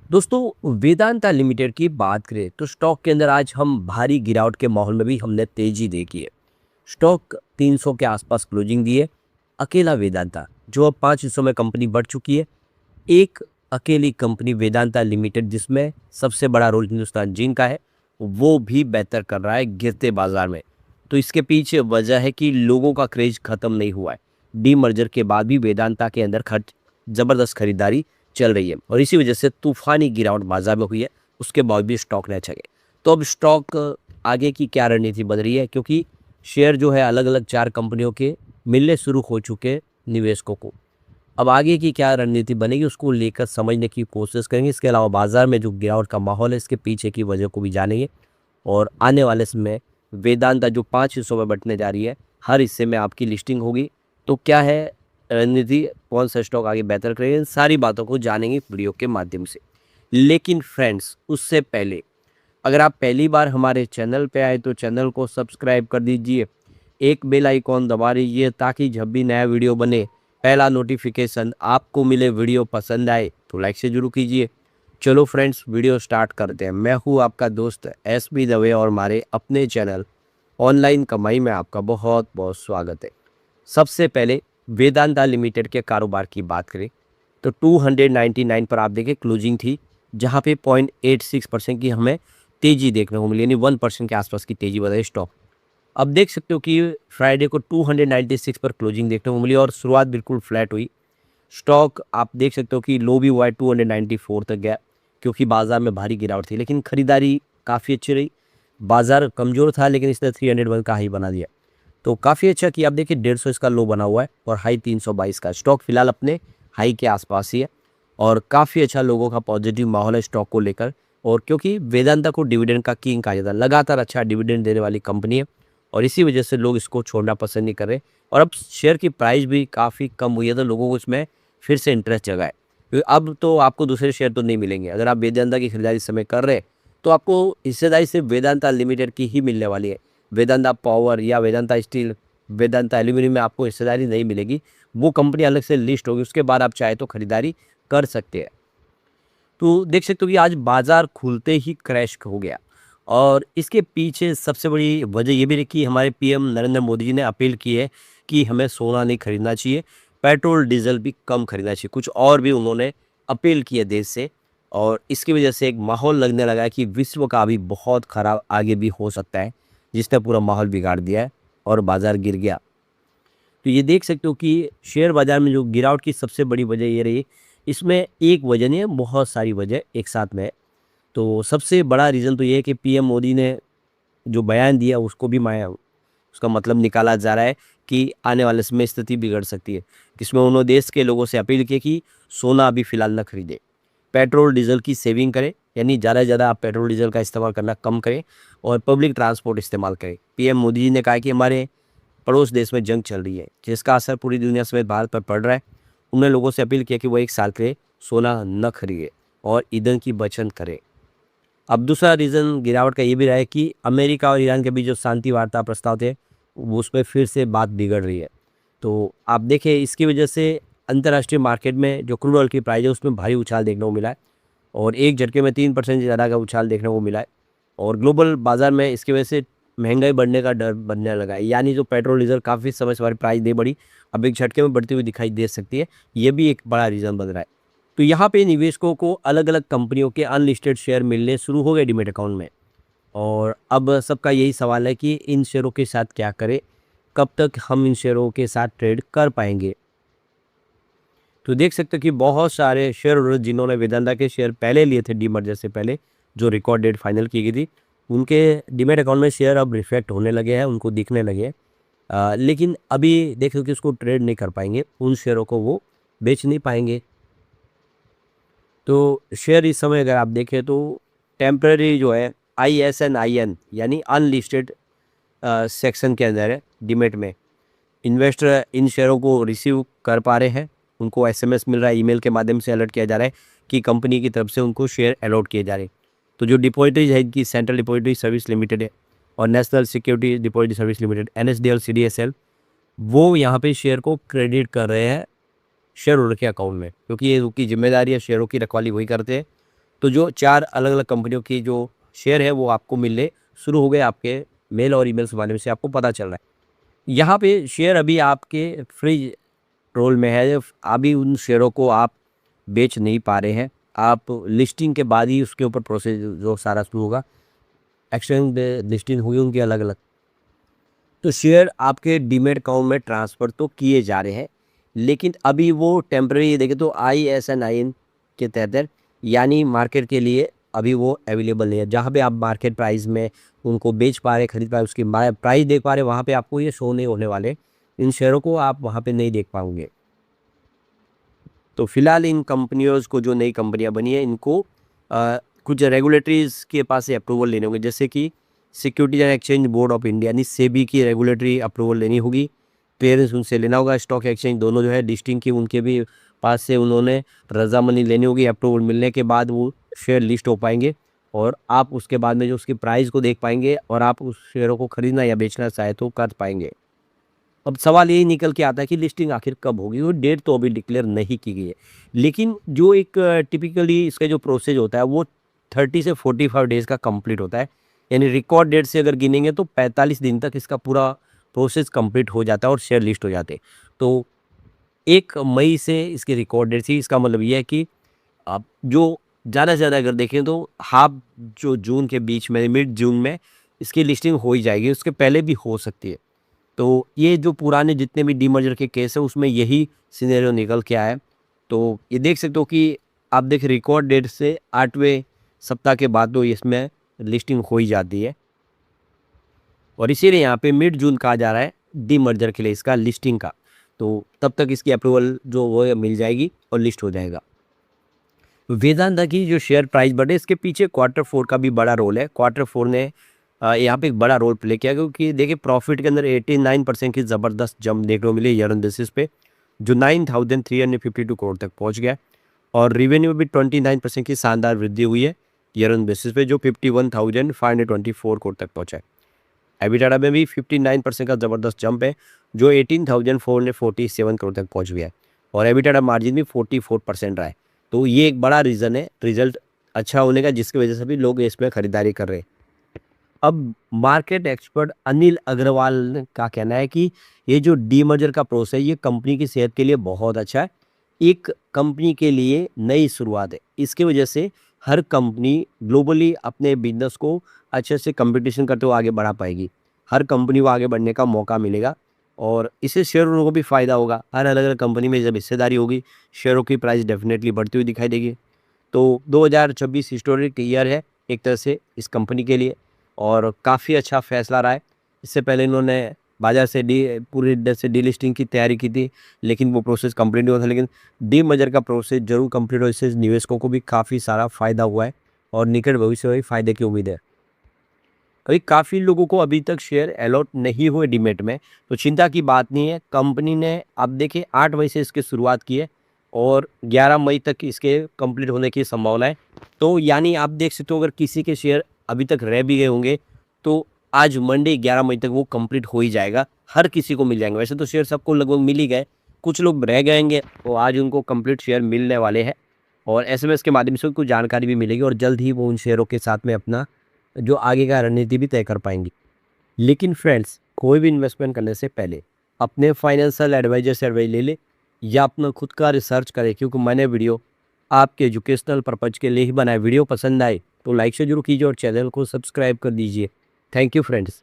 दोस्तों, वेदांता लिमिटेड की बात करें तो स्टॉक के अंदर आज हम भारी गिरावट के माहौल में भी हमने तेजी देखी है। स्टॉक 300 के आसपास क्लोजिंग दी है। अकेला वेदांता जो अब 5 हिस्सों में कंपनी बढ़ चुकी है। एक अकेली कंपनी वेदांता लिमिटेड जिसमें सबसे बड़ा रोल हिंदुस्तान जिंक का है, वो भी बेहतर कर रहा है गिरते बाजार में। तो इसके पीछे वजह है कि लोगों का क्रेज खत्म नहीं हुआ है। डीमर्जर के बाद भी वेदांता के अंदर खर्च जबरदस्त खरीदारी चल रही है और इसी वजह से तूफानी गिरावट बाजार में हुई है। उसके बाद भी स्टॉक ने अच्छा गया। तो अब स्टॉक आगे की क्या रणनीति बन रही है, क्योंकि शेयर जो है अलग अलग 4 कंपनियों के मिलने शुरू हो चुके हैं निवेशकों को। अब आगे की क्या रणनीति बनेगी उसको लेकर समझने की कोशिश करेंगे। इसके अलावा बाजार में जो गिरावट का माहौल है इसके पीछे की वजह को भी जानेंगे और आने वाले समय वेदांता जो 5 हिस्सों में बंटने जा रही है, हर हिस्से में आपकी लिस्टिंग होगी। तो क्या है रणनीति, कौन सा स्टॉक आगे बेहतर करेगा, इन सारी बातों को जानेंगे वीडियो के माध्यम से। लेकिन फ्रेंड्स, उससे पहले अगर आप पहली बार हमारे चैनल पे आए तो चैनल को सब्सक्राइब कर दीजिए, एक बेल आइकॉन दबा दीजिए ताकि जब भी नया वीडियो बने पहला नोटिफिकेशन आपको मिले। वीडियो पसंद आए तो लाइक से जरूर कीजिए। चलो फ्रेंड्स, वीडियो स्टार्ट करते हैं। मैं हूँ आपका दोस्त एसबी दवे और हमारे अपने चैनल ऑनलाइन कमाई में आपका बहुत बहुत स्वागत है। सबसे पहले वेदांता लिमिटेड के कारोबार की बात करें तो 299 पर आप देखें क्लोजिंग थी, जहां पे 0.86% की हमें तेजी देखने को मिली, यानी 1% के आसपास की तेजी बताई स्टॉक। अब देख सकते हो कि फ्राइडे को 296 पर क्लोजिंग देखने को मिली और शुरुआत बिल्कुल फ्लैट हुई। स्टॉक आप देख सकते हो कि लो भी हुआ है, 294 तक गया, क्योंकि बाजार में भारी गिरावट थी, लेकिन खरीदारी काफ़ी अच्छी रही। बाजार कमज़ोर था लेकिन इसने 301 का हाई बना दिया, तो काफ़ी अच्छा किया। आप देखिए 150 इसका लो बना हुआ है और हाई 322 का। स्टॉक फिलहाल अपने हाई के आसपास ही है और काफ़ी अच्छा लोगों का पॉजिटिव माहौल है स्टॉक को लेकर। और क्योंकि वेदांता को डिविडेंड का किंग कहा जाता है, लगातार अच्छा डिविडेंड देने वाली कंपनी है और इसी वजह से लोग इसको छोड़ना पसंद नहीं कर रहे। और अब शेयर की प्राइस भी काफ़ी कम हुई है तो लोगों को इसमें फिर से इंटरेस्ट जगा है, क्योंकि अब तो आपको दूसरे शेयर तो नहीं मिलेंगे। अगर आप वेदांता की खरीदारी इस समय कर रहे हैं तो आपको हिस्सेदारी सिर्फ वेदांता लिमिटेड की ही मिलने वाली है। वेदांता पावर या वेदांता स्टील, वेदांता एल्यूमिनियम में आपको हिस्सेदारी नहीं मिलेगी। वो कंपनी अलग से लिस्ट होगी, उसके बाद आप चाहे तो खरीदारी कर सकते हैं। तो देख सकते हो कि आज बाजार खुलते ही क्रैश हो गया और इसके पीछे सबसे बड़ी वजह ये भी रही कि हमारे पीएम नरेंद्र मोदी जी ने अपील की है कि हमें सोना नहीं खरीदना चाहिए, पेट्रोल डीजल भी कम खरीदना चाहिए। कुछ और भी उन्होंने अपील की है देश से और इसकी वजह से एक माहौल लगने लगा है कि विश्व का अभी बहुत खराब आगे भी हो सकता है, जिसने पूरा माहौल बिगाड़ दिया है और बाजार गिर गया। तो ये देख सकते हो कि शेयर बाजार में जो गिरावट की सबसे बड़ी वजह ये रही। इसमें एक वजह नहीं है, बहुत सारी वजह एक साथ में है। तो सबसे बड़ा रीज़न तो ये है कि पीएम मोदी ने जो बयान दिया उसको भी माया उसका मतलब निकाला जा रहा है कि आने वाले समय स्थिति बिगड़ सकती है। जिसमें उन्होंने देश के लोगों से अपील की कि सोना अभी फ़िलहाल न खरीदें, पेट्रोल डीज़ल की सेविंग करें, यानी ज़्यादा से ज़्यादा आप पेट्रोल डीज़ल का इस्तेमाल करना कम करें और पब्लिक ट्रांसपोर्ट इस्तेमाल करें। पीएम मोदी जी ने कहा कि हमारे पड़ोस देश में जंग चल रही है जिसका असर पूरी दुनिया समेत भारत पर पड़ रहा है। उन्होंने लोगों से अपील किया कि वो 1 साल के लिए सोना न खरीदें और ईंधन की बचत करें। अब दूसरा रीज़न गिरावट का ये भी रहा है कि अमेरिका और ईरान के बीच जो शांति वार्ता प्रस्ताव थे, वो उसमें फिर से बात बिगड़ रही है। तो आप देखें इसकी वजह से अंतर्राष्ट्रीय मार्केट में जो क्रूड ऑयल की प्राइस है उसमें भारी उछाल देखने को मिला है और एक झटके में 3% से ज़्यादा का उछाल देखने को मिला है। और ग्लोबल बाज़ार में इसकी वजह से महंगाई बढ़ने का डर बनने लगा है, यानी जो पेट्रोल डीजल काफ़ी समय से हमारी प्राइस नहीं बढ़ी, अब एक झटके में बढ़ती हुई दिखाई दे सकती है। ये भी एक बड़ा रीज़न बन रहा है। तो यहाँ पे निवेशकों को अलग अलग कंपनियों के अनलिस्टेड शेयर मिलने शुरू हो गए डीमैट अकाउंट में और अब सबका यही सवाल है कि इन शेयरों के साथ क्या करें, कब तक हम इन शेयरों के साथ ट्रेड कर पाएंगे। तो देख सकते हो कि बहुत सारे शेयर होल्डर जिन्होंने वेदांता के शेयर पहले लिए थे डीमर्जर से पहले, जो रिकॉर्ड डेट फाइनल की गई थी, उनके डीमैट अकाउंट में शेयर अब रिफ्लेक्ट होने लगे हैं, उनको दिखने लगे हैं। लेकिन अभी देख लो कि उसको ट्रेड नहीं कर पाएंगे, उन शेयरों को वो बेच नहीं पाएंगे। तो शेयर इस समय अगर आप देखें तो टेम्पररी जो है ISIN यानी अनलिस्टेड सेक्शन के अंदर है डीमैट में। इन्वेस्टर इन शेयरों को रिसीव कर पा रहे हैं, उनको एसएमएस मिल रहा है, ईमेल के माध्यम से अलर्ट किया जा रहा है कि कंपनी की तरफ से उनको शेयर अलॉट किए जा रहे हैं। तो जो डिपॉजिटरीज है इनकी सेंट्रल डिपॉजिटरी सर्विस लिमिटेड है और national security depository service limited NSDL CDSL, वो यहाँ पे शेयर को क्रेडिट कर रहे हैं शेयर होल्डर के अकाउंट में, क्योंकि ये उनकी जिम्मेदारी है, शेयरों की रखवाली वही करते हैं। तो जो 4 अलग-अलग कंपनियों की जो शेयर है वो आपको मिलने शुरू हो गए, आपके मेल और ईमेल्स के माध्यम से आपको पता चल रहा है। यहाँ पे शेयर अभी आपके फ्रीज रोल में है, अभी उन शेयरों को आप बेच नहीं पा रहे हैं। आप लिस्टिंग के बाद ही उसके ऊपर प्रोसेस जो सारा शुरू होगा। एक्सचेंज लिस्टिंग हुई उनकी अलग-अलग। तो शेयर आपके डीमैट अकाउंट में ट्रांसफ़र तो किए जा रहे हैं, लेकिन अभी वो टेम्परेरी देखें तो ISIN के तहत यानी मार्केट के लिए अभी वो अवेलेबल नहीं है। जहाँ पे आप मार्केट प्राइस में उनको बेच पा रहे, खरीद पा रहे, उसकी प्राइस देख पा रहे, वहाँ पे आपको ये शो नहीं होने वाले। इन शेयरों को आप वहाँ पे नहीं देख पाओगे। तो फिलहाल इन कंपनियों को, जो नई कंपनियां बनी है, इनको कुछ रेगुलेटरीज के पास से अप्रूवल लेने होंगे, जैसे कि securities and exchange board of India यानी सेबी की रेगुलेटरी अप्रूवल लेनी होगी। क्लियरेंस उनसे लेना होगा। स्टॉक एक्सचेंज दोनों जो है लिस्टिंग की, उनके भी पास से उन्होंने रजामंदी लेनी होगी। अप्रूवल मिलने के बाद वो शेयर लिस्ट हो पाएंगे और आप उसके बाद में जो उसकी प्राइस को देख पाएंगे और आप उस शेयरों को खरीदना या बेचना चाहे तो कर पाएंगे। अब सवाल यही निकल के आता है कि लिस्टिंग आखिर कब होगी, वो डेट तो अभी डिक्लेयर नहीं की गई है। लेकिन जो एक टिपिकली इसका जो प्रोसेस होता है वो 30 से 45 डेज़ का कंप्लीट होता है। यानी रिकॉर्ड डेट से अगर गिनेंगे तो 45 दिन तक इसका पूरा प्रोसेस कंप्लीट हो जाता है और शेयर लिस्ट हो जाते हैं। तो 1 मई से इसकी रिकॉर्ड डेट थी। इसका मतलब ये है कि अब जो ज़्यादा से ज़्यादा अगर देखें तो हाफ जो जून के बीच में, मिड जून में इसकी लिस्टिंग हो ही जाएगी, उसके पहले भी हो सकती है। तो ये जो पुराने जितने भी डीमर्जर के केस है उसमें यही सिनेरियो निकल के आया है। तो ये देख सकते हो कि आप देख रिकॉर्ड डेट से 8वें सप्ताह के बाद तो इसमें लिस्टिंग हो ही जाती है और इसीलिए यहाँ पे मिड जून कहा जा रहा है डीमर्जर के लिए इसका लिस्टिंग का। तो तब तक इसकी अप्रूवल जो वो मिल जाएगी और लिस्ट हो जाएगा। वेदांता की जो शेयर प्राइस बढ़े, इसके पीछे Q4 का भी बड़ा रोल है। Q4 ने यहाँ पे एक बड़ा रोल प्ले किया, क्योंकि देखिए प्रॉफिट के अंदर 89% की ज़बरदस्त जंप देखने को मिली ईयर ऑन बेसिस पे, जो 9,352 करोड़ तक पहुँच गया। और रेवेन्यू में भी 29% की शानदार वृद्धि हुई है ईयर ऑन बेसिस पे, जो 51,524 करोड़ तक पहुँचा है। एबिटाडा में भी 59% का ज़बरदस्त जंप है, जो 18,447 करोड़ तक पहुँच गया है। और एबिटाडा मार्जिन भी 44% रहा है। तो ये एक बड़ा रीज़न है रिजल्ट अच्छा होने का, जिसकी वजह से भी लोग इसमें खरीदारी कर रहे हैं। अब मार्केट एक्सपर्ट अनिल अग्रवाल का कहना है कि ये जो डीमर्जर का प्रोसेस है ये कंपनी की सेहत के लिए बहुत अच्छा है। एक कंपनी के लिए नई शुरुआत है। इसकी वजह से हर कंपनी ग्लोबली अपने बिजनेस को अच्छे से कंपटीशन करते हुए आगे बढ़ा पाएगी। हर कंपनी को आगे बढ़ने का मौका मिलेगा और इससे शेयर होल्डर को भी फ़ायदा होगा। हर अलग-अलग कंपनी में जब हिस्सेदारी होगी, शेयरों की प्राइस डेफिनेटली बढ़ती हुई दिखाई देगी। तो 2026 हिस्टोरिक ईयर है एक तरह से इस कंपनी के लिए और काफ़ी अच्छा फैसला रहा है। इससे पहले इन्होंने बाज़ार से पूरी तरह से डीलिस्टिंग की तैयारी की थी, लेकिन वो प्रोसेस कंप्लीट नहीं हुआ था। लेकिन डीमर्जर का प्रोसेस ज़रूर कंप्लीट हो, इससे निवेशकों को भी काफ़ी सारा फ़ायदा हुआ है और निकट भविष्य में भी फ़ायदे की उम्मीद है। अभी काफ़ी लोगों को अभी तक शेयर अलॉट नहीं हुए डीमैट में, तो चिंता की बात नहीं है। कंपनी ने अब देखिए 8 मई से इसकी शुरुआत की है और 11 मई तक इसके कंप्लीट होने की संभावना है। तो यानी आप देख सकते हो, अगर किसी के शेयर अभी तक रह भी गए होंगे तो आज मंडे 11 मई तक वो कंप्लीट हो ही जाएगा, हर किसी को मिल जाएंगे। वैसे तो शेयर सबको लगभग मिल ही गए, कुछ लोग रह गएंगे तो आज उनको कंप्लीट शेयर मिलने वाले हैं और SMS के माध्यम से कुछ जानकारी भी मिलेगी और जल्द ही वो उन शेयरों के साथ में अपना जो आगे का रणनीति भी तय कर पाएंगी। लेकिन फ्रेंड्स, कोई भी इन्वेस्टमेंट करने से पहले अपने फाइनेंशियल एडवाइजर से एडवाइस ले ले या अपना खुद का रिसर्च करें, क्योंकि मैंने वीडियो आपके एजुकेशनल पर्पज के लिए ही बनाया। वीडियो पसंद आए तो लाइक से जरूर कीजिए और चैनल को सब्सक्राइब कर दीजिए। Thank you friends.